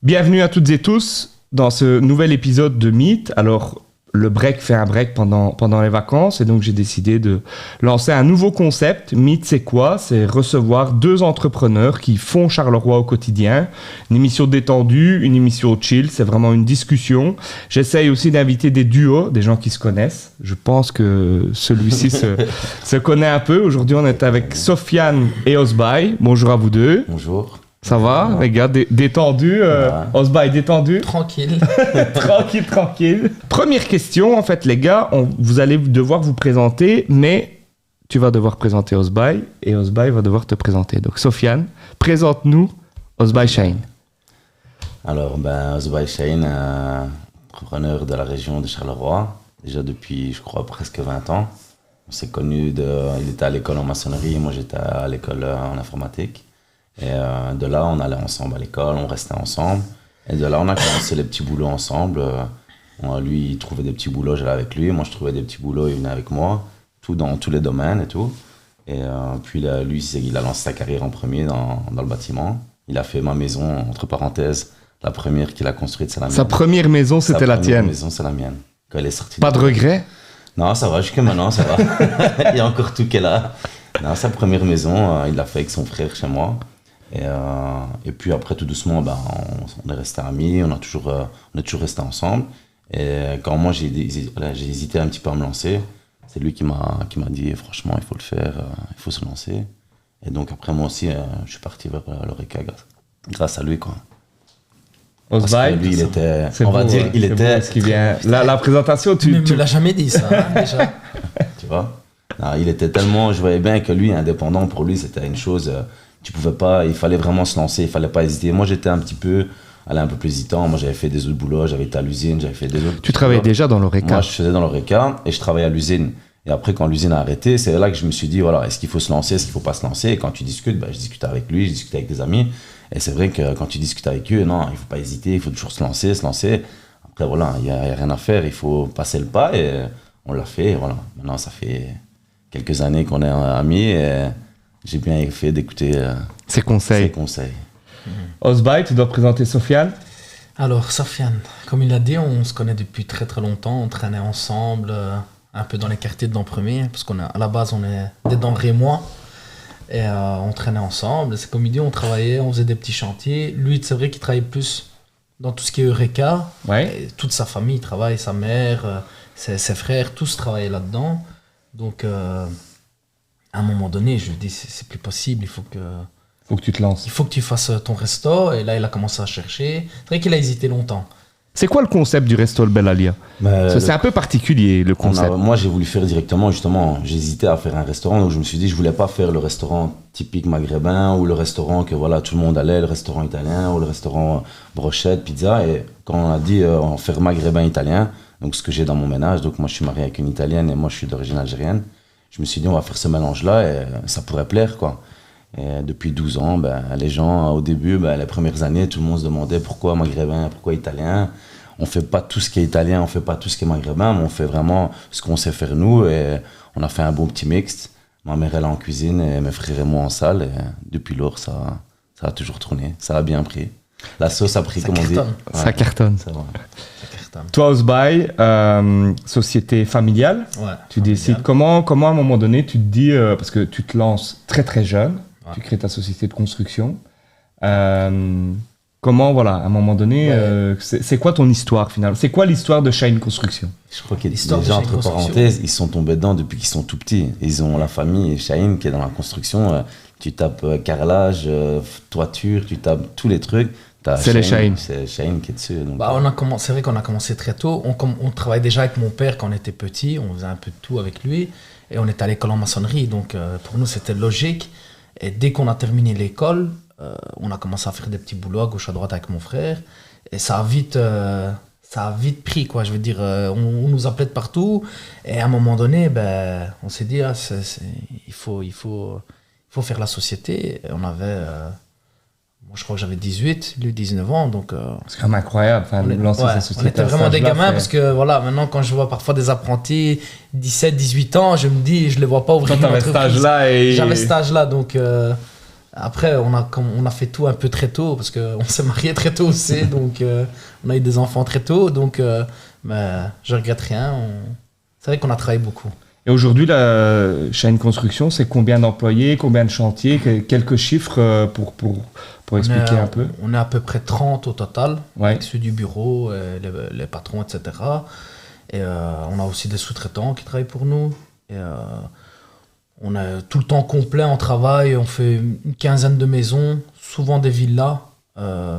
Bienvenue à toutes et tous dans ce nouvel épisode de Meet. Alors, le break fait un break pendant les vacances et donc j'ai décidé de lancer un nouveau concept. Meet, c'est quoi ? C'est recevoir deux entrepreneurs qui font Charleroi au quotidien. Une émission détendue, une émission chill, c'est vraiment une discussion. J'essaye aussi d'inviter des duos, des gens qui se connaissent. Je pense que celui-ci se connaît un peu. Aujourd'hui, on est avec Sofiane et Osbay. Bonjour à vous deux. Bonjour. Ça va, les gars, détendu, Osbay détendu. Tranquille. Tranquille. Première question, en fait, les gars, vous allez devoir vous présenter, mais tu vas devoir présenter Osbay et Osbay va devoir te présenter. Donc, Sofiane, présente-nous Osbay Chahine. Alors, Osbay Chahine, entrepreneur de la région de Charleroi, déjà depuis, je crois, presque 20 ans. On s'est connus, il était à l'école en maçonnerie, moi j'étais à l'école en informatique. Et de là, on allait ensemble à l'école, on restait ensemble. Et de là, on a commencé les petits boulots ensemble. Lui, il trouvait des petits boulots, j'allais avec lui. Moi, je trouvais des petits boulots, il venait avec moi. Tout dans tous les domaines et tout. Et puis là, lui, il a lancé sa carrière en premier dans le bâtiment. Il a fait ma maison, entre parenthèses. La première qu'il a construite, c'est la mienne. Sa première maison, c'était la tienne. Sa première maison, c'est la mienne. Quand elle est sortie. Pas de regret ? Non, ça va, jusque maintenant, ça va. Il y a encore tout qu'elle a. Non, sa première maison, il l'a fait avec son frère chez moi. Et puis après, tout doucement, on est restés amis, on est toujours restés ensemble. Et quand moi, j'ai hésité un petit peu à me lancer, c'est lui qui m'a dit, franchement, il faut le faire, il faut se lancer. Et donc après, moi aussi, je suis parti vers l'Oreca grâce à lui, quoi. Osbay, lui, il était, c'est on va beau, dire, il était... Ce qui vient. La présentation, Tu me l'as jamais dit, ça, hein, déjà. Tu vois, non, il était tellement... Je voyais bien que lui, indépendant, pour lui, c'était une chose... Tu pouvais pas, il fallait vraiment se lancer, il fallait pas hésiter. Moi, j'étais un peu plus hésitant. Moi, j'avais fait des autres boulots, j'avais été à l'usine, j'avais fait des autres. Tu travaillais déjà dans l'Oreca ? Moi, je faisais dans l'Oreca et je travaillais à l'usine. Et après, quand l'usine a arrêté, c'est là que je me suis dit, voilà, est-ce qu'il faut se lancer, est-ce qu'il faut pas se lancer ? Et quand tu discutes, je discutais avec lui, je discutais avec des amis. Et c'est vrai que quand tu discutes avec eux, non, il faut pas hésiter, il faut toujours se lancer. Après, voilà, il y a rien à faire, il faut passer le pas et on l'a fait. Et voilà, maintenant, ça fait quelques années qu'on est amis et j'ai bien fait d'écouter ses conseils. Osbay, tu dois présenter Sofiane. Alors, Sofiane, comme il a dit, on se connaît depuis très très longtemps. On traînait ensemble, un peu dans les quartiers de Dampremier, parce qu'à la base, on est des Damrémois. Et on traînait ensemble. C'est comme il dit, on travaillait, on faisait des petits chantiers. Lui, c'est vrai qu'il travaillait plus dans tout ce qui est Eureka. Ouais. Et toute sa famille travaille, sa mère, ses frères, tous travaillaient là-dedans. Donc... à un moment donné, je lui dis, c'est plus possible, il faut que tu te lances. Il faut que tu fasses ton resto. Et là, il a commencé à chercher. C'est vrai qu'il a hésité longtemps. C'est quoi le concept du resto Le Bel Alia ? C'est un peu particulier, le concept. Moi, j'ai voulu faire directement, justement. J'hésitais à faire un restaurant, donc je me suis dit, je voulais pas faire le restaurant typique maghrébin ou le restaurant que voilà, tout le monde allait, le restaurant italien ou le restaurant brochette, pizza. Et quand on a dit on faire maghrébin-italien, donc ce que j'ai dans mon ménage, donc moi, je suis marié avec une italienne et moi, je suis d'origine algérienne. Je me suis dit, on va faire ce mélange-là et ça pourrait plaire, quoi. Et depuis 12 ans, les gens, au début, les premières années, tout le monde se demandait pourquoi maghrébin, pourquoi italien. On fait pas tout ce qui est italien, on fait pas tout ce qui est maghrébin, mais on fait vraiment ce qu'on sait faire nous. Et on a fait un bon petit mix. Ma mère, elle est en cuisine et mes frères et moi en salle. Et depuis lors, ça a toujours tourné. Ça a bien pris. La sauce a pris, comme on dit. Ça cartonne. Ça va. Toi, Osbay, société familiale, Ouais, tu décides comment à un moment donné tu te dis, parce que tu te lances très très jeune, tu crées ta société de construction, comment voilà, à un moment donné, c'est quoi ton histoire finalement ? C'est quoi l'histoire de Chahine Construction ? Je crois qu'il y a des gens, entre parenthèses, ils sont tombés dedans depuis qu'ils sont tout petits. Ils ont la famille Chahine qui est dans la construction, tu tapes carrelage, toiture, tu tapes tous les trucs. C'est les Chahine. C'est Chahine qui est dessus. Donc, c'est vrai qu'on a commencé très tôt. On travaillait déjà avec mon père quand on était petit. On faisait un peu de tout avec lui. Et on était à l'école en maçonnerie. Donc pour nous, c'était logique. Et dès qu'on a terminé l'école, on a commencé à faire des petits boulots à gauche à droite avec mon frère. Et ça a vite pris, quoi. Je veux dire, on nous appelait de partout. Et à un moment donné, on s'est dit, il faut faire la société. Et on avait... Moi, je crois que j'avais 18, lui 19 ans, donc... c'est quand même incroyable, lancer sa société. On était vraiment des gamins, parce que voilà, maintenant, quand je vois parfois des apprentis 17, 18 ans, je me dis, je les vois pas ouvrir une entreprise. J'avais cet âge-là. J'avais cet âge-là, donc Après, on a fait tout un peu très tôt, parce qu'on s'est marié très tôt aussi, donc on a eu des enfants très tôt, donc je regrette rien. C'est vrai qu'on a travaillé beaucoup. Et aujourd'hui, la Shine Construction, c'est combien d'employés, combien de chantiers, quelques chiffres pour expliquer un peu? On est à peu près 30 au total, Ouais. avec ceux du bureau, les patrons, etc. Et on a aussi des sous-traitants qui travaillent pour nous. Et on est tout le temps complet en travail. On fait une quinzaine de maisons, souvent des villas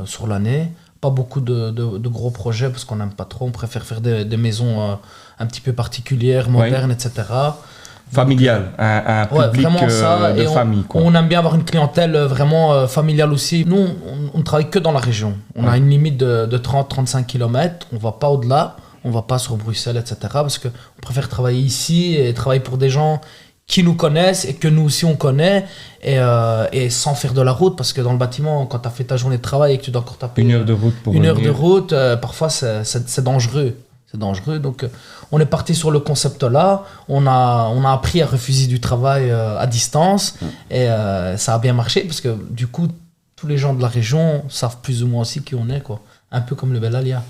sur l'année. Pas beaucoup de gros projets parce qu'on n'aime pas trop. On préfère faire des maisons un petit peu particulières, modernes, etc. Familial, un public vraiment ça, de famille. Quoi. On aime bien avoir une clientèle vraiment familiale aussi. Nous, on ne travaille que dans la région. On a une limite de 30-35 km. On ne va pas au-delà. On ne va pas sur Bruxelles, etc. Parce qu'on préfère travailler ici et travailler pour des gens qui nous connaissent et que nous aussi on connaît et sans faire de la route. Parce que dans le bâtiment, quand tu as fait ta journée de travail et que tu dois encore taper 1 heure de route pour une heure revenir. de route, parfois c'est dangereux. C'est dangereux. Donc on est parti sur le concept là. On a appris à refuser du travail à distance et ça a bien marché parce que du coup tous les gens de la région savent plus ou moins aussi qui on est, quoi. Un peu comme le Belalia.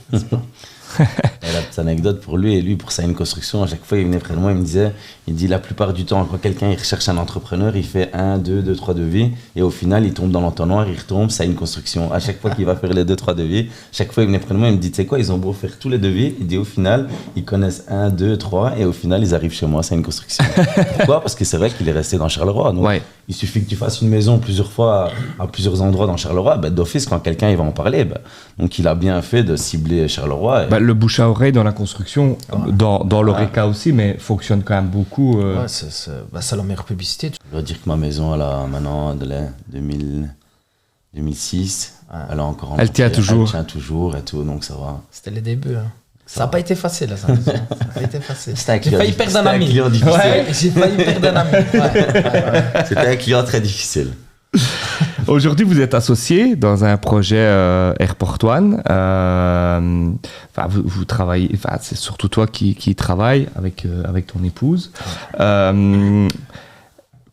Et la petite anecdote pour lui, et lui pour Shine Construction, à chaque fois il venait près de moi, il dit la plupart du temps quand quelqu'un il recherche un entrepreneur, il fait 1, 2, 3 devis et au final il tombe dans l'entonnoir, il retombe Shine Construction. À chaque fois qu'il va faire les 2, 3 devis, chaque fois il venait près de moi, il me dit tu sais quoi, ils ont beau faire tous les devis, il dit au final ils connaissent 1, 2, 3 et au final ils arrivent chez moi, Shine Construction. Pourquoi? Parce que c'est vrai qu'il est resté dans Charleroi. Donc Ouais. il suffit que tu fasses une maison plusieurs fois à plusieurs endroits dans Charleroi, d'office quand quelqu'un il va en parler, donc il a bien fait de cibler Charleroi. Le bouche à oreille dans la construction, dans l'Oreca aussi, mais fonctionne quand même beaucoup. Ouais, c'est la meilleure publicité. Je dois dire que ma maison, elle a maintenant de 2006, elle a encore en Elle tient toujours. Elle tient toujours et tout, donc ça va. C'était les débuts. Hein. Ça n'a pas été facile, ça. Ça n'a pas été facile. J'ai failli perdre un C'était un ami. client difficile. Ouais, j'ai failli perdre un ami. Ouais. C'était un client très difficile. Aujourd'hui, vous êtes associé dans un projet Airport One. Vous travaillez, c'est surtout toi qui travaille avec ton épouse.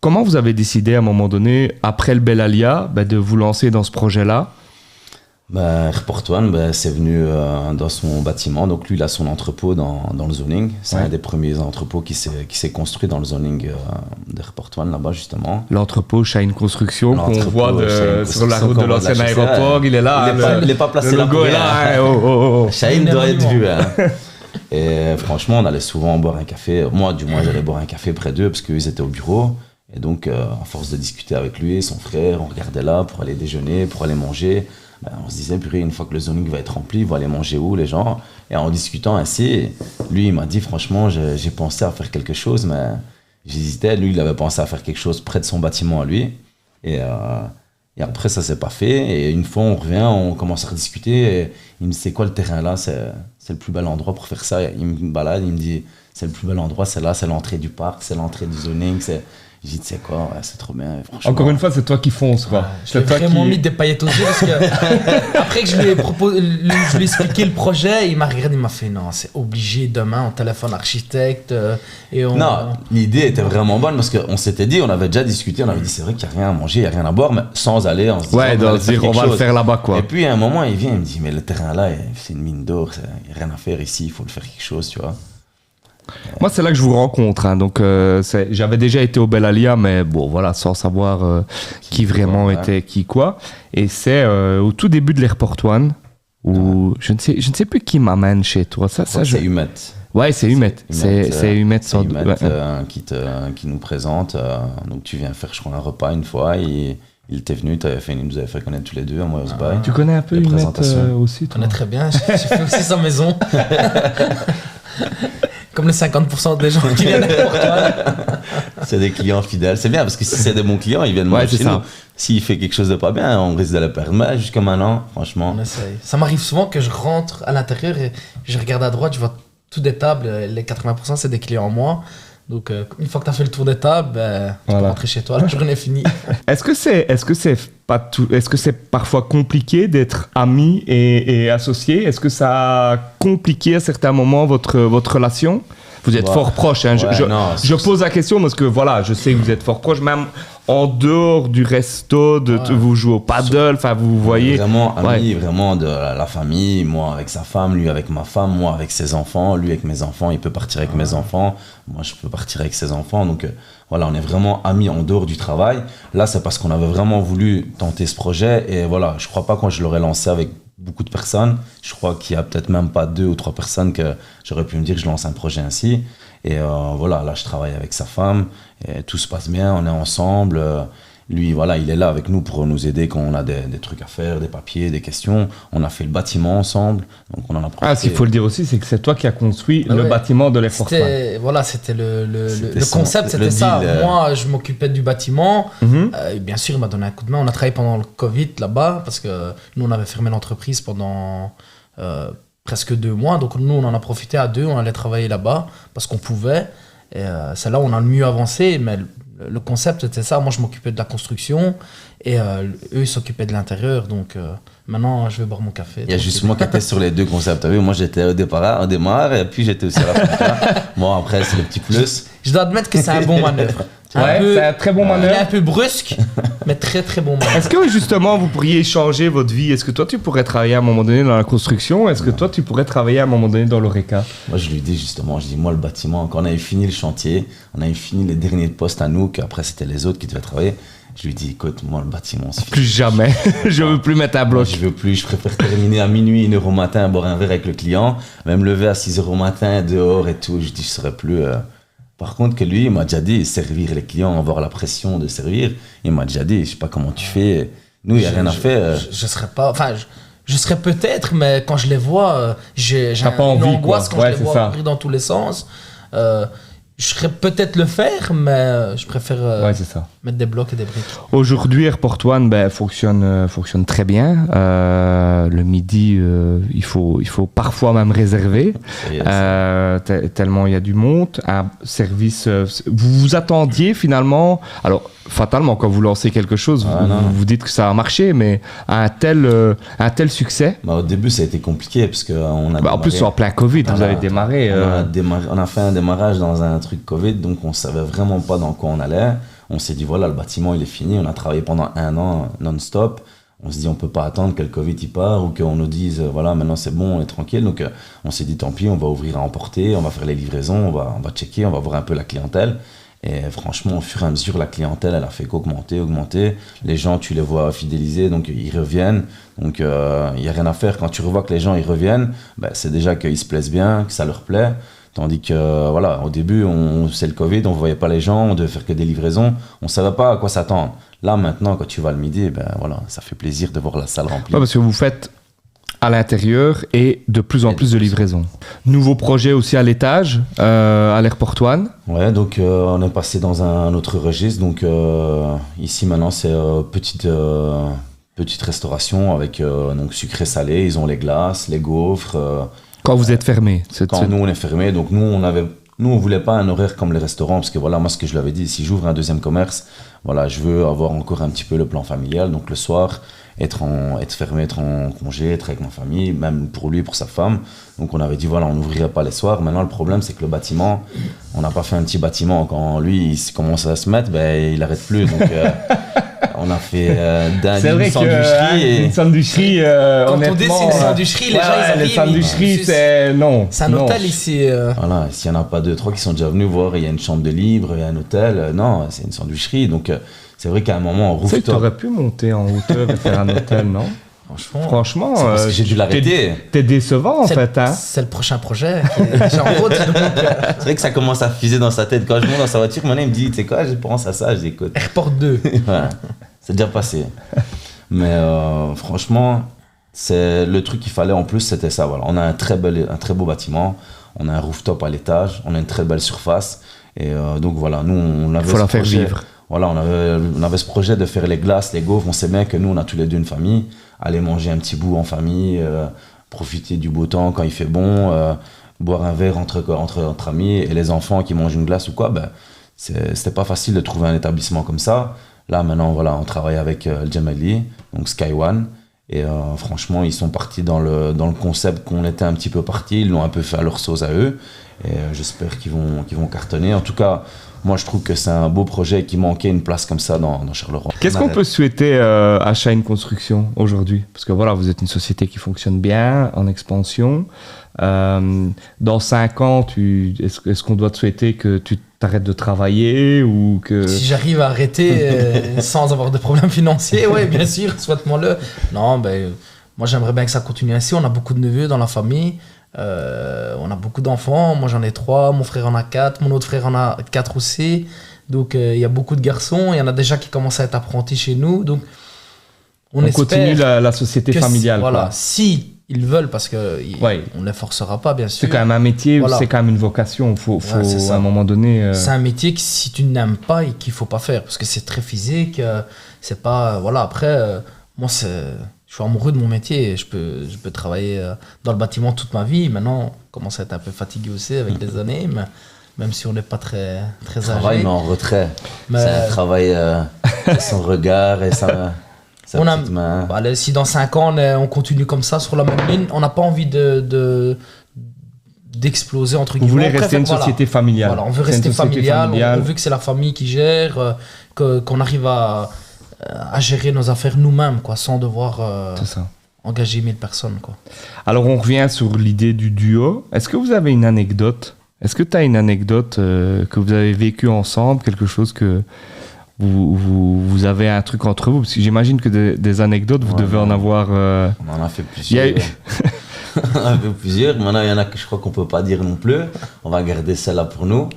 Comment vous avez décidé à un moment donné, après le Belalia, de vous lancer dans ce projet-là? Airport One, c'est venu dans son bâtiment. Donc lui, il a son entrepôt dans le zoning. C'est un des premiers entrepôts qui s'est construit dans le zoning d'Airport One, là-bas, justement. L'entrepôt Shine Construction qu'on voit Shine sur la Construction route de qu'on voit l'ancien la chaussée, aéroport. Il est là. Il n'est pas placé le là logo pour est rien. là. Shine doit être Énormément. vu. Hein. Et franchement, on allait souvent boire un café. Moi, du moins, j'allais boire un café près d'eux parce qu'ils étaient au bureau. Et donc, à force de discuter avec lui et son frère, on regardait là pour aller déjeuner, pour aller manger. On se disait, purée, une fois que le zoning va être rempli, ils vont aller manger où, les gens? Et en discutant ainsi, lui, il m'a dit, franchement, j'ai pensé à faire quelque chose, mais j'hésitais. Lui, il avait pensé à faire quelque chose près de son bâtiment à lui. Et après, ça s'est pas fait. Et une fois, on revient, on commence à rediscuter. Et il me dit, c'est quoi le terrain là? C'est le plus bel endroit pour faire ça. Il me balade, il me dit, c'est le plus bel endroit, c'est là, c'est l'entrée du parc, c'est l'entrée du zoning. J'ai dit, tu sais quoi, c'est trop bien. Encore une fois, c'est toi qui fonces, quoi. Je l'ai vraiment mis des paillettes aux yeux parce que après que je lui ai expliqué le projet, il m'a regardé, il m'a fait non, c'est obligé demain, on téléphone architecte et on... Non, l'idée était vraiment bonne parce qu'on s'était dit, on avait déjà discuté, on avait dit c'est vrai qu'il n'y a rien à manger, il n'y a rien à boire, mais sans aller en se disant on va le faire là-bas, quoi. Et puis à un moment, il vient, il me dit, mais le terrain là, c'est une mine d'or, il n'y a rien à faire ici, il faut le faire quelque chose, tu vois. Moi, c'est là que je vous rencontre. Hein. Donc, j'avais déjà été au Belalia, mais bon, voilà, sans savoir qui vraiment était qui quoi. Et c'est au tout début de l'Airport One où je ne sais plus qui m'amène chez toi. C'est Humet. Ouais, c'est Humet. C'est Humet sans doute. Qui nous présente. Donc, tu viens faire, je crois, un repas une fois. Il était venu, il nous avait fait connaître tous les deux à Moyos Bay. Tu connais un peu Humet aussi, toi? Je connais très bien. J'ai fait aussi sa maison. Comme les 50% des gens qui viennent pour toi. C'est des clients fidèles. C'est bien parce que si c'est des bons clients, ils viennent manger chez nous. S'il fait quelque chose de pas bien, on risque de le perdre. Mais jusqu'à maintenant, franchement. On essaye. Ça m'arrive souvent que je rentre à l'intérieur et je regarde à droite, je vois toutes des tables. Les 80%, c'est des clients en moi. Donc, une fois que tu as fait le tour des tables, tu peux rentrer chez toi. La journée est finie. Est-ce que c'est parfois compliqué d'être ami et associé? Est-ce que ça a compliqué à certains moments votre relation? Vous êtes Ouais. fort proches. Hein. Ouais, non, Je pose la question parce que voilà, je sais que vous êtes fort proches. Même en dehors du resto, vous jouez au paddle, enfin vous voyez. Vraiment amis, vraiment de la famille. Moi avec sa femme, lui avec ma femme, moi avec ses enfants, lui avec mes enfants. Il peut partir avec mes enfants, moi je peux partir avec ses enfants. Donc voilà, on est vraiment amis en dehors du travail. Là, c'est parce qu'on avait vraiment voulu tenter ce projet. Et voilà, je crois pas quand je l'aurais lancé avec beaucoup de personnes. Je crois qu'il y a peut-être même pas 2 ou 3 personnes que j'aurais pu me dire que je lance un projet ainsi. Et voilà, là je travaille avec sa femme et tout se passe bien, on est ensemble. Lui, voilà, il est là avec nous pour nous aider quand on a des trucs à faire, des papiers, des questions. On a fait le bâtiment ensemble, donc on en a profité. Ah, ce qu'il faut le dire aussi, c'est que c'est toi qui as construit le bâtiment de l'Air Force One. Voilà, c'était le concept, c'était ça. Moi, je m'occupais du bâtiment. Bien sûr, il m'a donné un coup de main. On a travaillé pendant le Covid là-bas, parce que nous, on avait fermé l'entreprise pendant presque 2 mois. Donc nous, on en a profité à 2, on allait travailler là-bas, parce qu'on pouvait. Et c'est là où on a le mieux avancé, mais le concept c'était ça. Moi je m'occupais de la construction et eux ils s'occupaient de l'intérieur, donc maintenant je vais boire mon café. Il y a juste moi qui étais sur les 2 concepts. Vu, moi j'étais au démarre et puis j'étais aussi à la fin. Bon après c'est le petit plus. Je dois admettre que c'est un bon manœuvre. C'est un très bon manœuvre. Il est un peu brusque, mais très très bon manœuvre. Est-ce que justement vous pourriez changer votre vie? Est-ce que toi tu pourrais travailler à un moment donné dans la construction? Est-ce que toi tu pourrais travailler à un moment donné dans l'Oreca? Moi je lui dis justement, je dis moi le bâtiment, quand on avait fini le chantier, on avait fini les derniers postes à nous, qu'après c'était les autres qui devaient travailler. Je lui dis écoute, moi le bâtiment c'est fini. Plus jamais, je veux plus mettre un bloc. Moi, je veux plus, je préfère terminer à minuit, 1h au matin, boire un verre avec le client, même lever à 6h au matin, dehors et tout. Je dis je serais plus... Par contre, que lui, il m'a déjà dit, servir les clients, avoir la pression de servir, il m'a déjà dit, je sais pas comment tu fais. Nous, il n'y a rien à faire. Je serais pas... Enfin, je serais peut-être, mais quand je les vois, j'ai une angoisse quand je les vois courir dans tous les sens. Je serais peut-être le faire, mais je préfère mettre des blocs et des briques. Aujourd'hui, Airport One fonctionne très bien. Le midi, il faut parfois même réserver, tellement il y a du monde. Un service, vous vous attendiez finalement, alors fatalement quand vous lancez quelque chose, vous dites que ça a marché, mais à un tel succès. Au début, ça a été compliqué parce qu'on a en plus, en plein Covid, vous avez démarré. On a fait un démarrage dans un truc Covid, donc on savait vraiment pas dans quoi on allait. On s'est dit voilà, le bâtiment il est fini. On a travaillé pendant 1 an non-stop. On se dit on peut pas attendre que le Covid il part ou qu'on nous dise voilà maintenant c'est bon, on est tranquille. Donc on s'est dit tant pis, on va ouvrir à emporter, on va faire les livraisons, on va checker, on va voir un peu la clientèle. Et franchement, au fur et à mesure, la clientèle, elle a fait qu'augmenter. Les gens, tu les vois fidélisés, donc ils reviennent. Donc, il n'y a rien à faire. Quand tu revois que les gens, ils reviennent, c'est déjà qu'ils se plaisent bien, que ça leur plaît. Tandis que, voilà, au début, c'est le Covid, on ne voyait pas les gens, on devait faire que des livraisons. On ne savait pas à quoi s'attendre. Là, maintenant, quand tu vas le midi, voilà, ça fait plaisir de voir la salle remplie. Ouais, parce que vous faites à l'intérieur et de plus en plus de livraisons. Nouveau projet aussi à l'étage, à l'Airport One. Ouais, donc on est passé dans un autre registre. Donc ici maintenant c'est petite restauration avec donc sucré-salé. Ils ont les glaces, les gaufres. Quand vous êtes fermé. Quand nous on est fermé, donc nous on voulait pas un horaire comme les restaurants parce que voilà moi ce que je lui avais dit, si j'ouvre un deuxième commerce, voilà je veux avoir encore un petit peu le plan familial. Donc le soir être fermé, être en congé, être avec ma famille, même pour lui, pour sa femme. Donc on avait dit voilà, on n'ouvrirait pas les soirs. Maintenant le problème c'est que le bâtiment, on n'a pas fait un petit bâtiment. Quand lui il commence à se mettre, il arrête plus. Donc on a fait une sandwicherie. Une sandwicherie, quand on dit c'est une sandwicherie, les gens ils arrivent. Les sandwicheries, c'est non. C'est un hôtel ici. Voilà, s'il n'y en a pas 2-3 qui sont déjà venus voir, il y a une chambre de libre, il y a un hôtel. Non, c'est une sandwicherie. Donc c'est vrai qu'à un moment, en rooftop... Tu aurais pu monter en hauteur et faire un hôtel, non? Franchement, c'est parce que j'ai dû l'arrêter. T'es décevant en fait. Hein. C'est le prochain projet qui est déjà en route. C'est vrai que ça commence à fuser dans sa tête. Quand je monte dans sa voiture, maintenant il me dit, tu sais quoi, je pense à ça, je dis écoute. Airport 2. Voilà, c'est déjà passé. Mais franchement, c'est le truc qu'il fallait en plus, c'était ça. Voilà. On a un très beau bâtiment, on a un rooftop à l'étage, on a une très belle surface. Et donc voilà, nous on avait. Il faut la faire vivre. Voilà, on avait ce projet de faire les glaces, les gaufres. On sait bien que nous, on a tous les deux une famille. Aller manger un petit bout en famille, profiter du beau temps quand il fait bon, boire un verre entre amis et les enfants qui mangent une glace ou quoi. C'était pas facile de trouver un établissement comme ça. Là, maintenant, voilà, on travaille avec Al Jamali, donc Sky One. Et franchement, ils sont partis dans le concept qu'on était un petit peu partis. Ils l'ont un peu fait à leur sauce à eux. Et j'espère qu'ils vont cartonner. En tout cas, moi, je trouve que c'est un beau projet qui manquait une place comme ça dans Charleroi. Qu'est-ce qu'on peut souhaiter à Shine Construction aujourd'hui? Parce que voilà, vous êtes une société qui fonctionne bien, en expansion. Dans 5 ans, est-ce qu'on doit te souhaiter que tu t'arrêtes de travailler ou que... Si j'arrive à arrêter sans avoir de problèmes financiers, oui, bien sûr, souhaite-moi-le. Non, moi j'aimerais bien que ça continue ainsi. On a beaucoup de neveux dans la famille. On a beaucoup d'enfants. Moi j'en ai 3, mon frère en a 4, mon autre frère en a 4 aussi. Donc il y a beaucoup de garçons. Il y en a déjà qui commencent à être apprentis chez nous. Donc on continue la société familiale. Voilà, quoi. Si ils veulent, parce qu'on ne les forcera pas, bien sûr. C'est quand même un métier, c'est quand même une vocation. Faut à un moment donné... C'est un métier que si tu n'aimes pas et qu'il ne faut pas faire, parce que c'est très physique. C'est pas... Voilà, après, moi, je suis amoureux de mon métier. Et je peux travailler dans le bâtiment toute ma vie. Maintenant, on commence à être un peu fatigué aussi avec les années, mais même si on n'est pas très âgé. Travail, mais en retrait. C'est un travail sans regard et sans... si dans 5 ans on continue comme ça sur la même ligne, on n'a pas envie d'exploser entre guillemets. Vous voulez rester une société familiale. Voilà, on veut rester familial, on veut que c'est la famille qui gère, qu'on arrive à gérer nos affaires nous-mêmes, quoi, sans devoir engager 1000 personnes. Quoi. Alors on revient sur l'idée du duo. Est-ce que vous avez une anecdote? Est-ce que tu as une anecdote que vous avez vécue ensemble, quelque chose que... Vous avez un truc entre vous, parce que j'imagine que des anecdotes, vous devez en avoir... On en a fait plusieurs. On en a fait plusieurs. Maintenant, il y en a que je crois qu'on ne peut pas dire non plus. On va garder celle-là pour nous.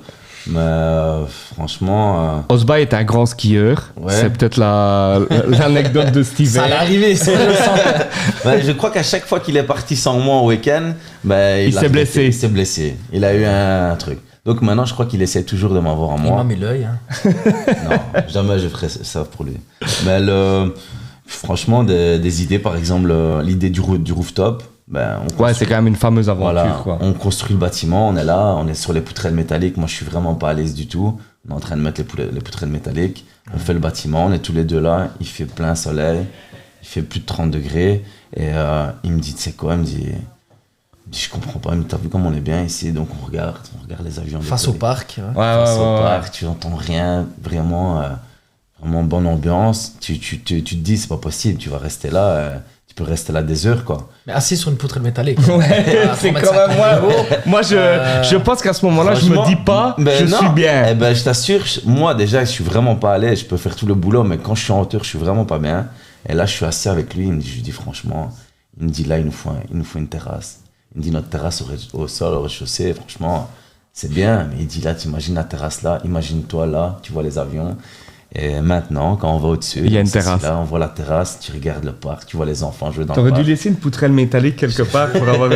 Mais franchement... Osba est un grand skieur. Ouais. C'est peut-être l'anecdote de cet hiver. Ça allait arriver, je crois qu'à chaque fois qu'il est parti sans moi au week-end, il s'est blessé. Il s'est blessé. Il a eu un truc. Donc maintenant, je crois qu'il essaie toujours de m'avoir à moi. Il m'a mis l'œil. Hein. Non, jamais je ferai ça pour lui. Mais franchement, des idées, par exemple, l'idée du rooftop. C'est quand même une fameuse aventure. Voilà, quoi. On construit le bâtiment, on est là, on est sur les poutrelles métalliques. Moi, je suis vraiment pas à l'aise du tout. On est en train de mettre les poutrelles métalliques. On fait le bâtiment, on est tous les deux là. Il fait plein soleil, il fait plus de 30 degrés. Et il me dit, tu sais quoi, il me dit, je comprends pas, mais t'as vu comme on est bien ici, donc on regarde les avions. Face au parc. Face au parc, tu n'entends rien, vraiment bonne ambiance. Tu te dis, c'est pas possible, tu vas rester là, tu peux rester là des heures, quoi. Mais assis sur une poutrelle métallique. C'est quand même moi, je pense qu'à ce moment-là, je me dis pas, suis bien. Je t'assure, moi déjà, je suis vraiment pas à l'aise, je peux faire tout le boulot, mais quand je suis en hauteur, je suis vraiment pas bien. Et là, je suis assis avec lui, je lui dis franchement, il me dit là, il nous faut une terrasse. Il me dit notre terrasse au sol, au rez-de-chaussée, franchement, c'est bien. Mais il dit là, tu imagines la terrasse là, imagine-toi là, tu vois les avions. Et maintenant, quand on va au-dessus, il y a une terrasse. Là, on voit la terrasse, tu regardes le parc, tu vois les enfants jouer dans le parc. T'aurais dû laisser une poutrelle métallique quelque part pour avoir...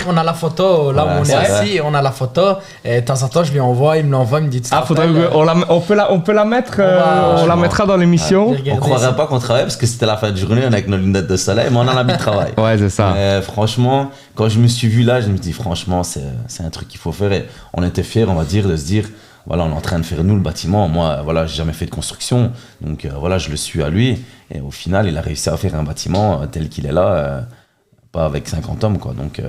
on a la photo, là où on est assis, on a la photo. Et de temps en temps, je lui envoie, il me l'envoie, il me dit... on peut la mettre, on la mettra dans l'émission. On croirait pas qu'on travaille parce que c'était la fin de journée, on est avec nos lunettes de soleil, mais on en a mis de travail. Ouais, c'est ça. Mais franchement, quand je me suis vu là, je me dis franchement, c'est un truc qu'il faut faire. Et on était fiers, on va dire, de se dire... Voilà, on est en train de faire nous le bâtiment. Moi, voilà, j'ai jamais fait de construction, donc voilà, je le suis à lui. Et au final, il a réussi à faire un bâtiment tel qu'il est là, pas avec 50 hommes, quoi. Donc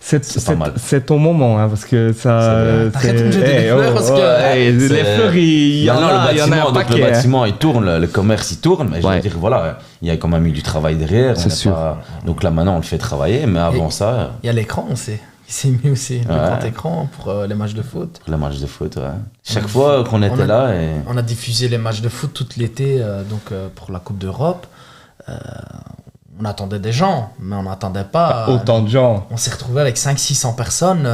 c'est pas mal. C'est ton moment, hein, parce que ça. Arrête de me jeter des fleurs parce que les fleurs, il y en a un paquet. Le bâtiment, il tourne, le commerce, il tourne. Mais je veux dire, voilà, il y a quand même eu du travail derrière. C'est sûr. Donc là, maintenant, on le fait travailler, mais avant ça. Il y a l'écran, on sait. Il s'est mis aussi le grand écran pour les matchs de foot. Pour les matchs de foot, ouais. Chaque fois qu'on était là... On a diffusé les matchs de foot tout l'été pour la Coupe d'Europe. On attendait des gens, mais on n'attendait pas... Autant de gens. On s'est retrouvé avec 500-600 personnes.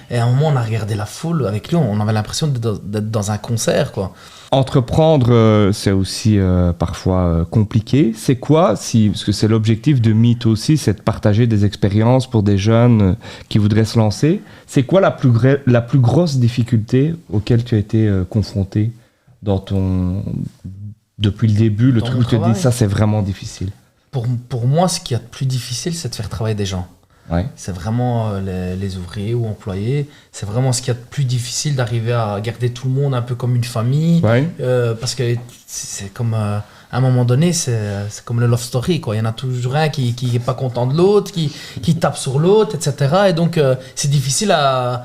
Et à un moment, on a regardé la foule avec lui. On avait l'impression d'être dans un concert, quoi. Entreprendre, c'est aussi parfois compliqué. C'est quoi, parce que c'est l'objectif de Meet aussi, c'est de partager des expériences pour des jeunes qui voudraient se lancer. C'est quoi la plus grosse difficulté auquel tu as été confronté depuis le début, le truc où tu te dis ça c'est vraiment difficile? Pour moi, ce qu'il y a de plus difficile, c'est de faire travailler des gens. Ouais. C'est vraiment les ouvriers ou employés. C'est vraiment ce qu'il y a de plus difficile, d'arriver à garder tout le monde un peu comme une famille. Ouais. Parce que c'est comme à un moment donné, c'est comme le love story, quoi. Il y en a toujours un qui est pas content de l'autre, qui tape sur l'autre, etc. Et donc, c'est difficile à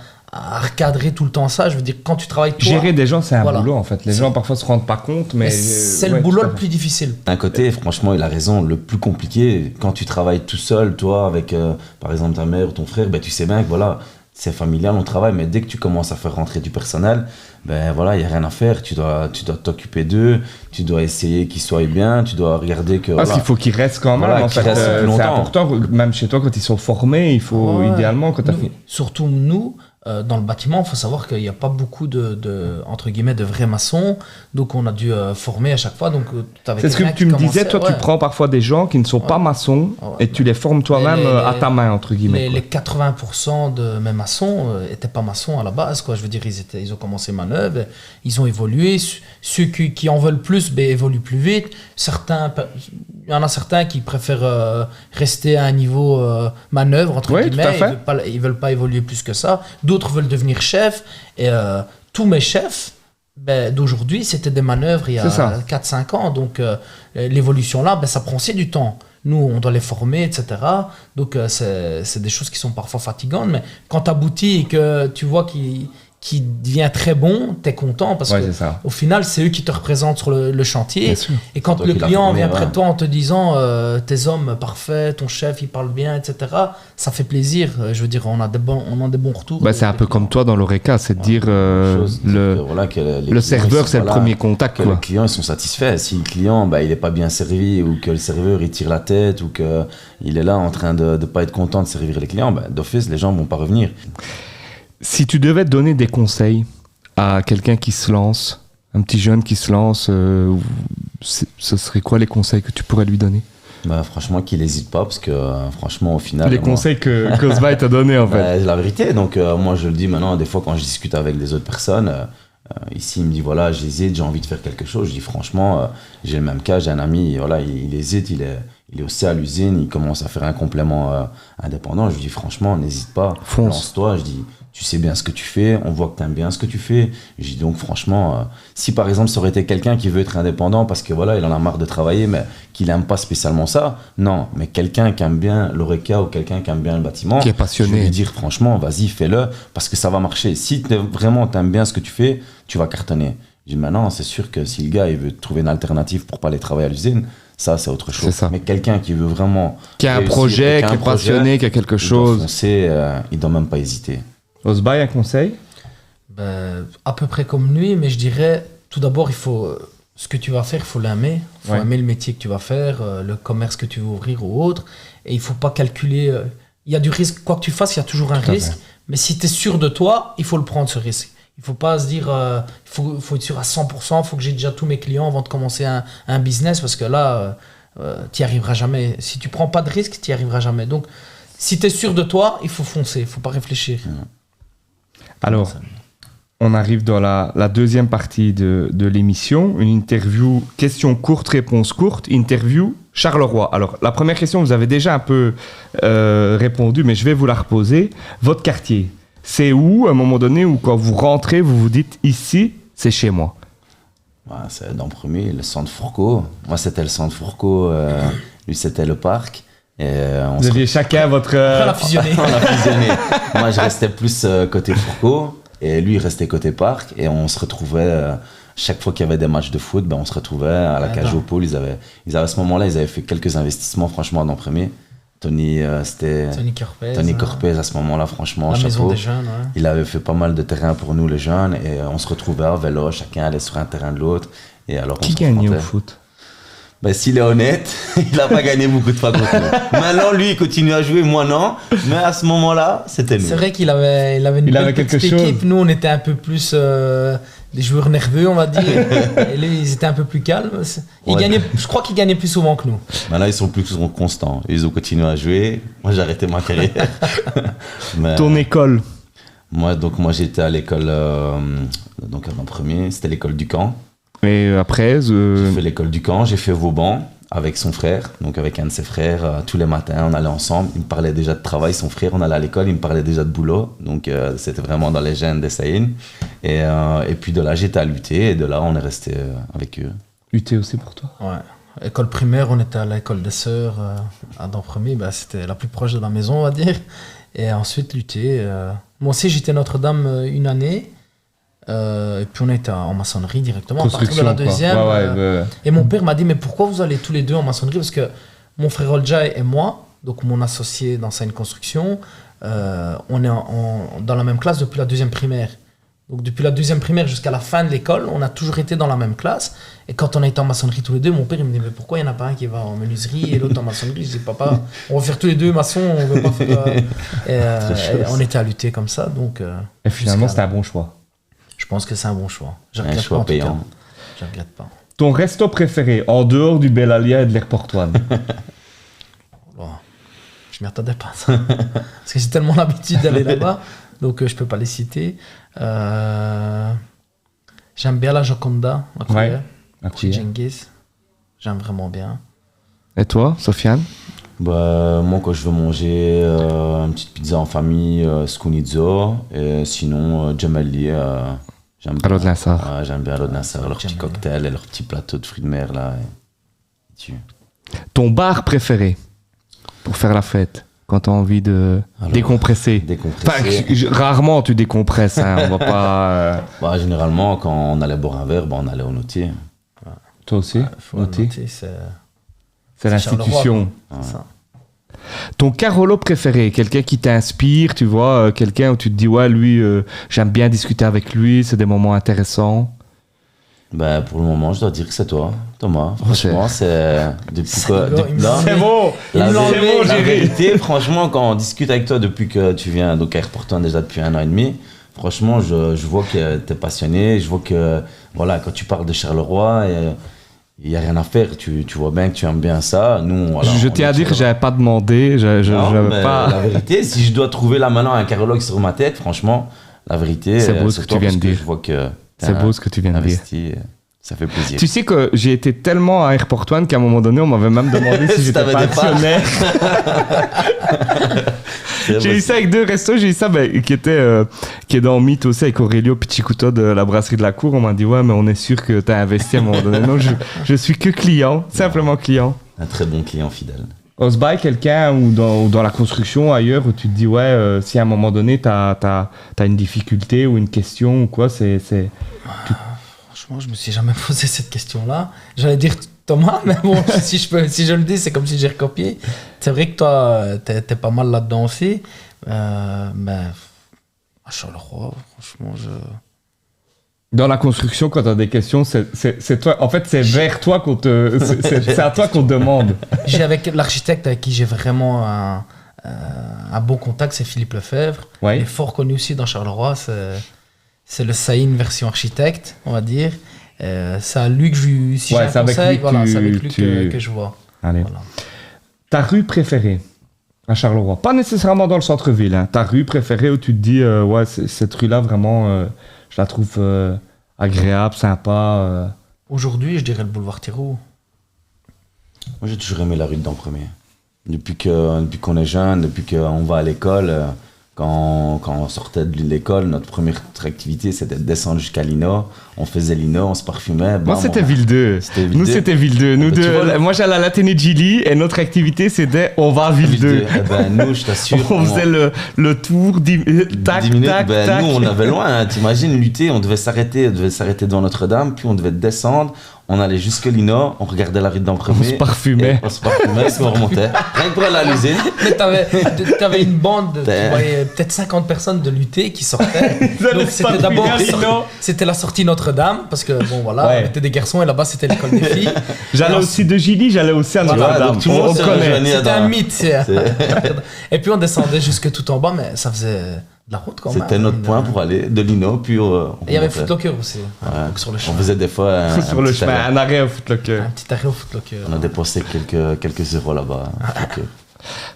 recadrer tout le temps ça. Je veux dire, quand tu travailles toi... Gérer des gens, c'est un Voilà. boulot, en fait. Les gens, parfois, se rendent pas compte, mais... c'est ouais, le boulot tout à le fait. plus difficile. D'un côté, franchement, il a raison. Le plus compliqué, quand tu travailles tout seul, toi, avec par exemple ta mère ou ton frère, ben, tu sais bien que voilà, c'est familial, on travaille, mais dès que tu commences à faire rentrer du personnel, ben voilà, il n'y a rien à faire. Tu dois t'occuper d'eux, tu dois essayer qu'ils soient bien, tu dois regarder que. Parce voilà. qu'il faut qu'ils restent quand même, Voilà, en qu'ils fait. restent plus C'est longtemps. important, même chez toi, quand ils sont formés, il faut, Ouais. idéalement, quand tu as Nous, fait... surtout nous, dans le bâtiment, il faut savoir qu'il n'y a pas beaucoup entre guillemets, de vrais maçons. Donc, on a dû former à chaque fois. Donc, t'avais C'est ce que quelqu'un tu qui me disais, commençait, toi, tu ouais. prends parfois des gens qui ne sont pas Ouais. maçons Ouais. et tu les formes toi-même Mais à ta main, entre guillemets. Mais quoi. les 80% de mes maçons n'étaient pas maçons à la base, quoi. Je veux dire, ils ont commencé manœuvre, ils ont évolué. Ceux qui en veulent plus, ben, évoluent plus vite. Il y en a certains qui préfèrent rester à un niveau manœuvre, entre Oui, guillemets. tout à fait. Ils veulent pas évoluer plus que ça. D'autres veulent devenir chefs. Et tous mes chefs d'aujourd'hui, c'était des manœuvres il y a C'est ça. 4-5 ans. Donc l'évolution là, ça prend aussi du temps. Nous, on doit les former, etc. Donc, c'est des choses qui sont parfois fatigantes. Mais quand tu aboutis et que tu vois qu'il devient très bon, tu es content parce Ouais, que c'est ça. au final, c'est eux qui te représentent sur le chantier. Bien sûr. Et quand Toi le qui l'as client formé, vient ouais. près de toi en te disant tes hommes parfaits, ton chef, il parle bien, etc., ça fait plaisir. Je veux dire, on a des bons retours. Bah, c'est un peu comme toi dans l'ORECA, c'est de dire Chose, c'est que, voilà, que les le clients, ils serveur, sont c'est le pas là, premier contact. que Quoi. les clients ils sont satisfaits. Si le client il n'est pas bien servi ou que le serveur il tire la tête ou qu'il est là en train de ne pas être content de servir les clients, d'office les gens ne vont pas revenir. Si tu devais donner des conseils à quelqu'un qui se lance, un petit jeune qui se lance, ce serait quoi les conseils que tu pourrais lui donner? Franchement qu'il n'hésite pas parce que franchement au final... Les moi- conseils que Osby t'a donné en fait. C'est la vérité, donc moi je le dis maintenant, des fois quand je discute avec des autres personnes, ici il me dit voilà j'hésite, j'ai envie de faire quelque chose, je dis franchement, j'ai le même cas, j'ai un ami, voilà, il hésite, il est aussi à l'usine, il commence à faire un complément indépendant, je lui dis franchement n'hésite pas, Fonce. lance-toi, je dis tu sais bien ce que tu fais, on voit que tu aimes bien ce que tu fais, je dis donc franchement, si par exemple ça aurait été quelqu'un qui veut être indépendant parce que voilà il en a marre de travailler mais qu'il n'aime pas spécialement ça, non, mais quelqu'un qui aime bien l'ORECA ou quelqu'un qui aime bien le bâtiment, Qui est je passionné. vais lui dire franchement, vas-y, fais-le, parce que ça va marcher. Si vraiment t'aimes bien ce que tu fais, tu vas cartonner. Je dis maintenant, c'est sûr que si le gars il veut trouver une alternative pour pas aller travailler à l'usine, ça c'est autre chose. C'est ça. Mais quelqu'un qui veut vraiment Qui a un réussir, projet, a qui un est passionné, qui a quelque il doit chose. foncer, il doit même pas hésiter. Osby, un conseil? À peu près comme lui, mais je dirais, tout d'abord, ce que tu vas faire, il faut l'aimer. Il faut Ouais. aimer le métier que tu vas faire, le commerce que tu veux ouvrir ou autre. Et il ne faut pas calculer. Il y a du risque, quoi que tu fasses, il y a toujours un Tout à risque. fait. Mais si tu es sûr de toi, il faut le prendre, ce risque. Il ne faut pas se dire, il faut être sûr à 100%, il faut que j'ai déjà tous mes clients avant de commencer un business, parce que là, tu n'y arriveras jamais. Si tu ne prends pas de risque, tu n'y arriveras jamais. Donc, si tu es sûr de toi, il faut foncer, il ne faut pas réfléchir. Alors, on arrive dans la deuxième partie de l'émission, une interview, questions courtes, réponses courtes, interview Charleroi. Alors, la première question, vous avez déjà un peu répondu, mais je vais vous la reposer. Votre quartier, c'est où, à un moment donné, où quand vous rentrez, vous vous dites, ici, c'est chez moi? C'est dans le premier, le centre Fourcault. Moi c'était le centre Fourcault, lui c'était le parc. Et, on Vous se aviez chacun votre... Après, on a fusionné. On a fusionné. Moi, je restais plus côté Fourcault et lui, il restait côté parc. Et on se retrouvait, chaque fois qu'il y avait des matchs de foot, on se retrouvait à la cage au pôle. Ils avaient, à ce moment-là, ils avaient fait quelques investissements, franchement, dans le premier. C'était Tony Corpez à ce moment-là, franchement, la maison chapeau. des jeunes, ouais. Il avait fait pas mal de terrain pour nous, les jeunes. Et on se retrouvait à vélo, chacun allait sur un terrain de l'autre. Et alors, Qui on se gagnait au confrontait. foot? S'il est honnête, il n'a pas gagné beaucoup de fois contre nous. Maintenant, lui, il continue à jouer, moi non. Mais à ce moment-là, c'était nous. C'est vrai qu'il avait une Il avait belle quelque petite chose. équipe. Nous, on était un peu plus des joueurs nerveux, on va dire. Et lui, ils étaient un peu plus calmes. Ouais. Je crois qu'ils gagnaient plus souvent que nous. Maintenant, ils sont plus constants. Ils ont continué à jouer. Moi, j'ai arrêté ma carrière. Mais, Ton école? moi, j'étais à l'école, donc en premier, c'était l'école du camp. Et après, J'ai fait l'école du camp, j'ai fait Vauban avec son frère, donc avec un de ses frères. Tous les matins, on allait ensemble. Il me parlait déjà de travail, son frère, on allait à l'école, il me parlait déjà de boulot. Donc, c'était vraiment dans les gènes des Saïn. Et puis de là, j'étais à l'UT et de là, on est resté avec eux. UT aussi pour toi? Ouais. École primaire, on était à l'école des Sœurs à Dampremy. Bah, c'était la plus proche de la maison, on va dire. Et ensuite, l'UT. Moi aussi, j'étais Notre-Dame une année. Et puis on était en maçonnerie directement. À partir de la deuxième. Et mon père m'a dit, mais pourquoi vous allez tous les deux en maçonnerie? Parce que mon frère Olja et moi, donc mon associé dans Saine Construction, on est dans la même classe depuis la deuxième primaire. Donc depuis la deuxième primaire jusqu'à la fin de l'école, on a toujours été dans la même classe. Et quand on a été en maçonnerie tous les deux, mon père il me dit, mais pourquoi il n'y en a pas un qui va en menuiserie et l'autre en maçonnerie? Je dis, papa, on va faire tous les deux maçons, on veut pas faire... et on était à lutter comme ça. Donc, et finalement, c'était un bon choix. Je pense que c'est un bon choix. Je regrette pas, en tout cas. Je regrette pas. Ton resto préféré, en dehors du Bellalia et de l'Airport One? Je m'y attendais pas, ça. Parce que j'ai tellement l'habitude d'aller là-bas, donc je peux pas les citer. J'aime bien la Joconda, à Couillère. Chez Genghis. J'aime vraiment bien. Et toi, Sofiane? Bah, moi, quand je veux manger une petite pizza en famille, Skunizzo, et sinon, Gemelli, j'aime bien. J'aime bien Allo de Nassar, leur petit cocktail et leur petit plateau de fruits de mer, là. Ton bar préféré pour faire la fête, quand tu as envie de décompresser? Enfin, rarement tu décompresses, hein, on va pas... Bah, généralement, quand on allait boire un verre, bah, on allait au Notier. Ouais. Toi aussi? Notier, c'est l'institution. Ton Carolo préféré, quelqu'un qui t'inspire, tu vois, quelqu'un où tu te dis, ouais, lui, j'aime bien discuter avec lui, c'est des moments intéressants. Bah, pour le moment, je dois dire que c'est toi, Thomas. Franchement, c'est depuis quoi? C'est bon. La vérité, franchement, quand on discute avec toi depuis que tu viens donc à Airport One déjà depuis 1 an et demi, franchement, je vois que tu es passionné. Je vois que voilà, quand tu parles de Charleroi, il n'y a rien à faire. Tu vois bien que tu aimes bien ça. Nous, voilà, je tiens à dire que je n'avais pas demandé. Pas... La vérité, si je dois trouver là maintenant un carologue sur ma tête, franchement, la vérité, c'est beau ce que tu viens de dire. Je vois que c'est beau ce que tu viens de dire. Ça fait plaisir. Tu sais que j'ai été tellement à Airport One qu'à un moment donné, on m'avait même demandé si j'étais pas actionnaire. J'ai eu ça avec 2 restos. J'ai eu ça qui est dans Mythe aussi avec Aurélio Pichicuto de la brasserie de la Cour. On m'a dit, ouais, mais on est sûr que tu as investi à un moment donné. Non, je suis que client, simplement client. Un très bon client fidèle. Osby, quelqu'un ou dans la construction ailleurs où tu te dis, ouais, si à un moment donné, tu as une difficulté ou une question ou quoi, Franchement, je me suis jamais posé cette question-là. J'allais dire Thomas, mais bon, si je le dis, c'est comme si j'ai recopié. C'est vrai que toi, t'es pas mal là-dedans aussi. Mais à Charleroi, franchement, Dans la construction, quand tu as des questions, c'est toi. En fait, c'est vers toi c'est à toi qu'on demande. J'ai avec l'architecte avec qui j'ai vraiment un bon contact, c'est Philippe Lefebvre. Ouais. Il est fort connu aussi dans Charleroi. C'est le Saïn version architecte, on va dire. C'est à lui que si j'ai un conseil, c'est avec lui que je vois. Allez. Voilà. Ta rue préférée à Charleroi, pas nécessairement dans le centre-ville, hein. Ta rue préférée où tu te dis, ouais, cette rue-là, vraiment, je la trouve agréable, sympa. Aujourd'hui, je dirais le boulevard Thiroux. Moi, j'ai toujours aimé la rue de Dampremy. Depuis qu'on est jeune, depuis qu'on va à l'école... Quand on sortait de l'école, notre première activité, c'était de descendre jusqu'à Lino. On faisait Lino, on se parfumait. Moi, c'était Ville 2. Nous, c'était Ville 2. Nous deux, moi, j'allais à l'Athénée de Gilly et notre activité, c'était on va à Ville 2. Eh ben, nous, je t'assure. On faisait le tour, 10 minutes. Tac. Nous, on avait loin. Hein. T'imagines, lutter, on devait s'arrêter devant Notre-Dame, puis on devait descendre. On allait jusque Lino, on regardait la rue de Dampremy. On se parfumait. Puis on remontait. Rien que pour aller à l'usine. Mais t'avais une bande, tu voyais peut-être 50 personnes de lutter qui sortaient. Donc c'était d'abord c'était la sortie Notre-Dame, parce que bon voilà, on était des garçons et là-bas c'était l'école des filles. J'allais aussi de Gilly, j'allais aussi à Notre-Dame. Tout le monde connaît. C'était un mythe. Et puis on descendait jusque tout en bas, mais ça faisait... de la route quand même. C'était notre point pour aller de Lino, puis il y avait Footlocker aussi, sur le chemin. On faisait des fois sur le chemin, un arrêt au Footlocker. Un petit arrêt au Footlocker. On a dépensé quelques euros là-bas.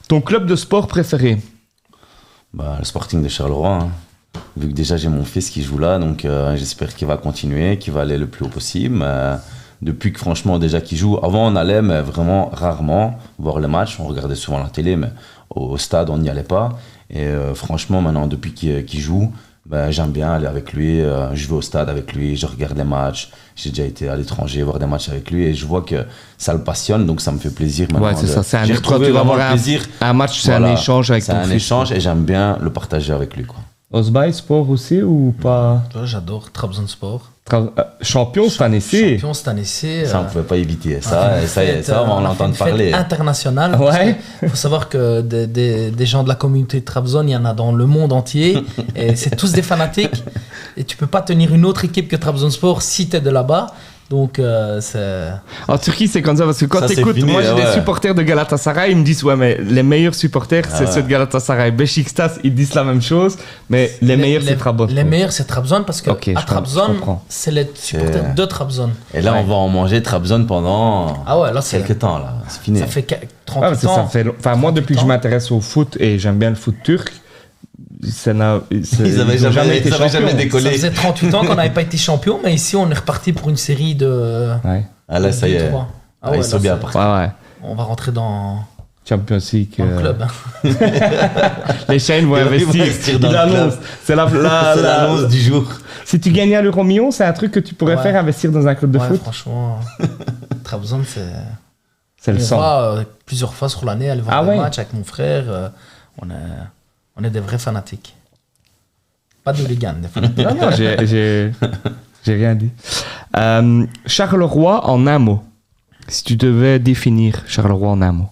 Ton club de sport préféré? Le Sporting de Charleroi. Hein. Vu que déjà j'ai mon fils qui joue là, donc j'espère qu'il va continuer, qu'il va aller le plus haut possible. Depuis que franchement déjà qu'il joue, avant on allait, mais vraiment rarement voir les matchs. On regardait souvent la télé, mais au stade on n'y allait pas. Et franchement, maintenant, depuis qu'il joue, Ben, j'aime bien aller avec lui, je vais au stade avec lui, je regarde les matchs. J'ai déjà été à l'étranger voir des matchs avec lui et je vois que ça le passionne, donc ça me fait plaisir maintenant. Ouais, c'est ça. C'est J'ai retrouvé tu vas vraiment avoir le plaisir. un match, c'est Voilà, un échange avec ton fils. C'est un échange et j'aime bien le partager avec lui, quoi. Osbaï, sport aussi ou pas? Toi, j'adore Trabzonspor. Champion cette année. Champion cette année. Ça, on ne pouvait pas éviter. Ça, on va en entendre parler. International. Ouais. Il faut savoir que des gens de la communauté de Trabzon, il y en a dans le monde entier. Et c'est tous des fanatiques. Et tu peux pas tenir une autre équipe que Trabzonspor si tu es de là-bas. Donc, c'est... En Turquie, c'est comme ça, parce que quand tu écoutes, moi j'ai des supporters de Galatasaray, ils me disent, ouais, mais les meilleurs supporters, c'est ceux de Galatasaray. Beşiktaş, ils disent la même chose, mais les meilleurs, c'est Trabzon. Les meilleurs, c'est Trabzon, parce que à Trabzon, c'est les supporters de Trabzon. Et là, on va en manger Trabzon pendant quelques temps, là. C'est fini. Ça fait 38 ans. Enfin, moi, depuis que je m'intéresse au foot, et j'aime bien le foot turc, ils n'avaient jamais décollé. Ça faisait 38 ans qu'on n'avait pas été champion, mais ici on est reparti pour une série de. Ouais. Ah là, ça y est. Ils sont bien partis. Ouais. On va rentrer dans. Champions League. Dans le club. Les chaînes vont investir. Dans le club. C'est l'annonce du jour. Si tu gagnais à l'Euro Million, c'est un truc que tu pourrais faire, investir dans un club de foot. Franchement, Trabzon, c'est le sang. On va plusieurs fois sur l'année aller voir des matchs avec mon frère. On est des vrais fanatiques. Pas de hooligans, des fanatiques. Non, j'ai rien dit. Charleroi en un mot. Si tu devais définir Charleroi en un mot.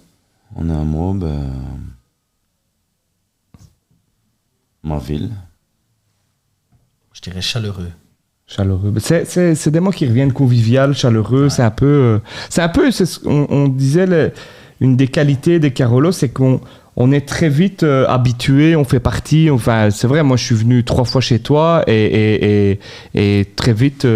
En un mot, ma ville. Je dirais chaleureux. Chaleureux. C'est des mots qui reviennent convivial, chaleureux. Ouais. On disait, une des qualités des Carolos, c'est qu'on est très vite habitué, on fait partie. Enfin, c'est vrai, moi je suis venu 3 fois chez toi et très vite,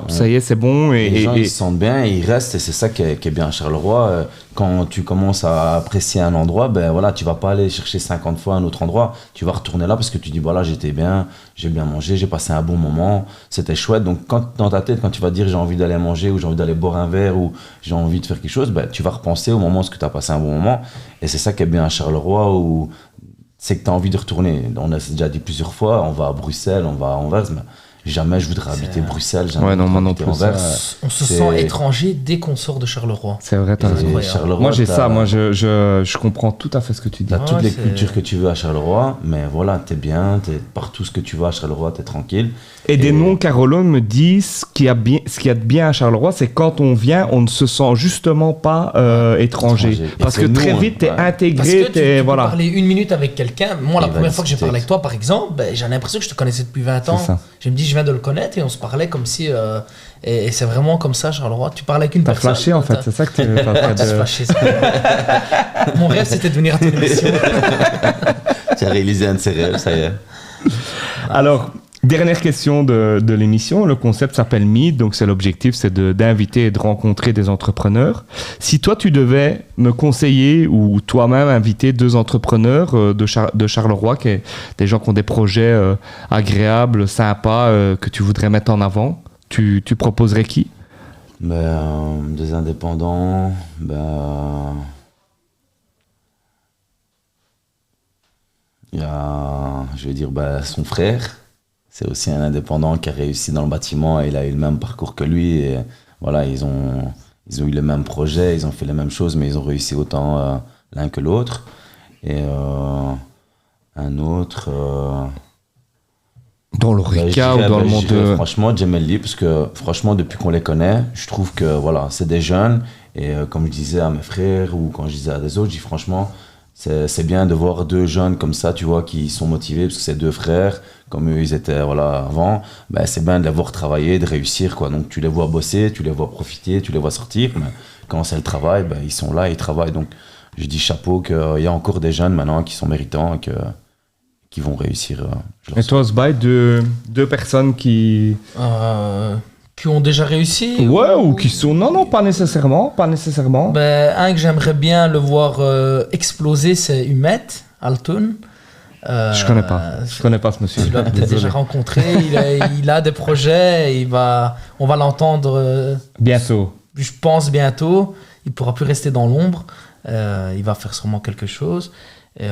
ça y est, c'est bon. Les gens ils se sentent bien, ils restent et c'est ça qui est bien à Charleroi. Quand tu commences à apprécier un endroit, tu vas pas aller chercher 50 fois un autre endroit. Tu vas retourner là parce que tu dis, voilà, j'étais bien, j'ai bien mangé, j'ai passé un bon moment, c'était chouette. Donc dans ta tête, quand tu vas dire j'ai envie d'aller manger ou j'ai envie d'aller boire un verre ou j'ai envie de faire quelque chose, tu vas repenser au moment où tu as passé un bon moment. Et c'est ça qui est bien à Charleroi, où c'est que tu as envie de retourner. On a déjà dit plusieurs fois, on va à Bruxelles, on va à Anvers, mais jamais je voudrais habiter Bruxelles. Ouais, non, moi non plus. Anvers. On se sent étranger dès qu'on sort de Charleroi. C'est vrai, t'as raison. Moi j'ai ça, moi je comprends tout à fait ce que tu dis. T'as toutes les cultures que tu veux à Charleroi, mais voilà, t'es bien, t'es partout ce que tu vas à Charleroi, t'es tranquille. Et des non-Carolos me disent ce qu'il y a de bien à Charleroi, c'est quand on vient, on ne se sent justement pas étranger. Parce que très vite, t'es intégré. Parce que tu peux parler 1 minute avec quelqu'un. Moi, la première fois que j'ai parlé avec toi, par exemple, j'ai l'impression que je te connaissais depuis 20 ans. Je me dis, je viens de le connaître et on se parlait comme si... et c'est vraiment comme ça, Charleroi. Tu parles avec une personne. T'as flashé, en fait. C'est ça que tu veux faire. T'as flashé. Mon rêve, c'était de venir à ton émission. Tu as réalisé un de ses rêves, ça y est. Alors... Dernière question de l'émission. Le concept s'appelle Meet, donc l'objectif, c'est d'inviter et de rencontrer des entrepreneurs. Si toi, tu devais me conseiller ou toi-même inviter 2 entrepreneurs de Charleroi, des gens qui ont des projets agréables, sympas, que tu voudrais mettre en avant, tu proposerais qui? Des indépendants, il y a, je vais dire, son frère. C'est aussi un indépendant qui a réussi dans le bâtiment et il a eu le même parcours que lui. Et voilà, ils ont eu les mêmes projets, ils ont fait les mêmes choses, mais ils ont réussi autant l'un que l'autre. Et un autre... dans l'Orica ou dans le monde... Franchement, Gemelli, parce que franchement, depuis qu'on les connaît, je trouve que voilà, c'est des jeunes. Et comme je disais à mes frères ou quand je disais à des autres, je dis franchement... C'est bien de voir 2 jeunes comme ça, tu vois, qui sont motivés, parce que c'est 2 frères, comme eux, ils étaient avant. C'est bien de les voir travailler, de réussir, quoi. Donc, tu les vois bosser, tu les vois profiter, tu les vois sortir. Mais quand c'est le travail, ils sont là, ils travaillent. Donc, je dis chapeau qu'il y a encore des jeunes maintenant qui sont méritants et qui vont réussir. Et toi, Osbaï, 2 personnes qui ont déjà réussi? Ouais, ou qui sont... Non, pas nécessairement. Un que j'aimerais bien le voir exploser, c'est Humet Altun. Je connais pas ce monsieur. Tu l'as peut-être déjà rencontré. Il a des projets. On va l'entendre bientôt. Je pense bientôt. Il pourra plus rester dans l'ombre. Il va faire sûrement quelque chose. Et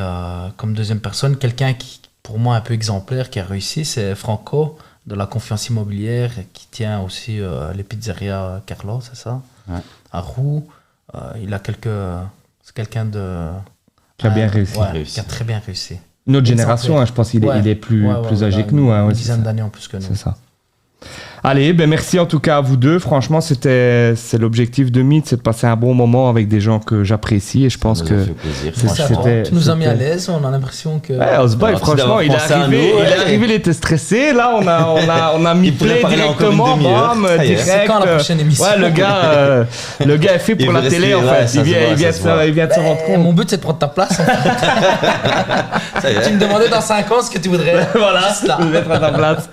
comme deuxième personne, quelqu'un pour moi un peu exemplaire qui a réussi, c'est Franco de la Confiance Immobilière qui tient aussi les pizzerias Carlo, c'est ça? Ouais. À Roux. Il a c'est quelqu'un de... Qui a bien réussi. Ouais, qui a très bien réussi. Notre génération, hein, je pense qu'il Ouais. est plus âgé ouais, que nous. Hein, une ouais, dizaine c'est d'années en plus que nous. ça. C'est ça. Allez, ben merci en tout cas à vous deux. Franchement, c'est l'objectif de Meet, c'est de passer un bon moment avec des gens que j'apprécie et je pense Ça nous que a fait plaisir. c'est Merci à c'était- toi. Tu nous as mis à c'était- l'aise, on a l'impression que... Ouais, Osboy, Alors, franchement, tu il est dois penser à arrivé, nous, il est ouais. arrivé, il était stressé. Là, on a mis Il pourrait play parler encore une directement, demi-heure. bam, Ça y est. direct. C'est quand la prochaine émission? Ouais, le gars est fait Il pour veut la télé, rester, en ouais, fait. ça se voit, Il vient ça se voit. de se rendre Ben, compte. mon but c'est de prendre ta place. En fait. Ça y est. Tu me demandais dans 5 ans ce que tu voudrais. Voilà, Juste là. je vais être à ta place.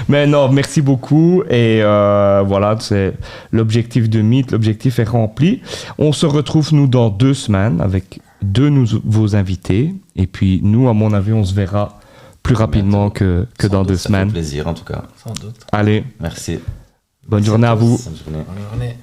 Mais non, merci beaucoup. Et voilà, c'est l'objectif de Meet. L'objectif est rempli. On se retrouve, nous, dans 2 semaines avec 2 nouveaux invités. Et puis, nous, à mon avis, on se verra plus rapidement que dans 2 Ça fait semaines. plaisir en tout cas. Sans doute. Allez, Merci. bonne journée à vous. Bonne journée. Bonne journée.